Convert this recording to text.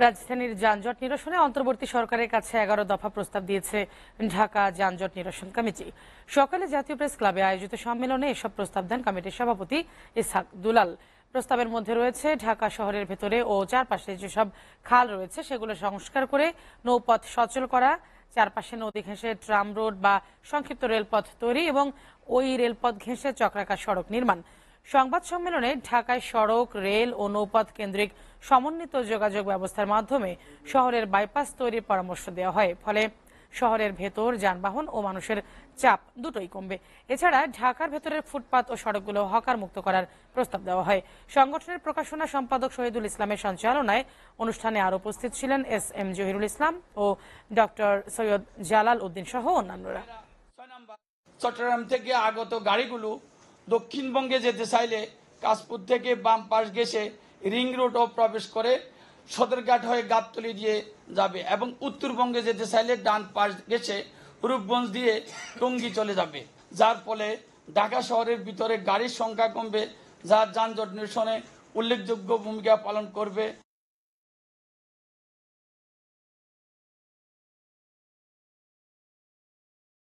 রাজধানীর যানজট নিরসনে অন্তর্বর্তী সরকারের কাছে 11 দফা প্রস্তাব দিয়েছে ঢাকা যানজট নিরসন কমিটি। সকালে জাতীয় প্রেস ক্লাবে আয়োজিত সম্মেলনে এসব প্রস্তাব দেন কমিটির সভাপতি ইসহাক দুলাল। প্রস্তাবের মধ্যে রয়েছে ঢাকা শহরের ভেতরে ও চারপাশে যেসব খাল রয়েছে সেগুলো সংস্কার করে নৌপথ সচল করা, চারপাশে নদী ঘেঁষে ট্রাম রোড বা সংক্ষিপ্ত রেলপথ তৈরি এবং ওই রেলপথ ঘেঁষে চক্রাকার সড়ক নির্মাণ। সংবাদ সম্মেলনে ঢাকায় সড়ক, রেল ও নৌপথ কেন্দ্রিক সমন্বিত যোগাযোগ ব্যবস্থার মাধ্যমে শহরের বাইপাস তৈরির পরামর্শ দেওয়া হয়। ফলে শহরের ভেতর যানবাহন ও মানুষের চাপ দুটোই কমবে। এছাড়া ঢাকার ভেতরের ফুটপাত ও সড়কগুলো হকার মুক্ত করার প্রস্তাব দেওয়া হয়। সংগঠনের প্রকাশনা সম্পাদক শহীদুল ইসলামের সঞ্চালনায় অনুষ্ঠানে আরও উপস্থিত ছিলেন এস.এম. জহিরুল ইসলাম ও ডক্টর সৈয়দ জালাল উদ্দিন সহ অন্যান্যরা। চট্টগ্রাম থেকে আগত গাড়িগুলো দক্ষিণবঙ্গে যেতে চাইলে কাশপুর থেকে বাম পাশ ঘেঁষে রিং রোডও প্রবেশ করে সদরঘাট হয়ে গাবতলী দিয়ে যাবে এবং উত্তরবঙ্গে যেতে চাইলে ডান পাশ ঘেঁষে রূপগঞ্জ দিয়ে টঙ্গী চলে যাবে, যার ফলে ঢাকা শহরের ভিতরে গাড়ির সংখ্যা কমবে, যা যানজট নিরসনে উল্লেখযোগ্য ভূমিকা পালন করবে।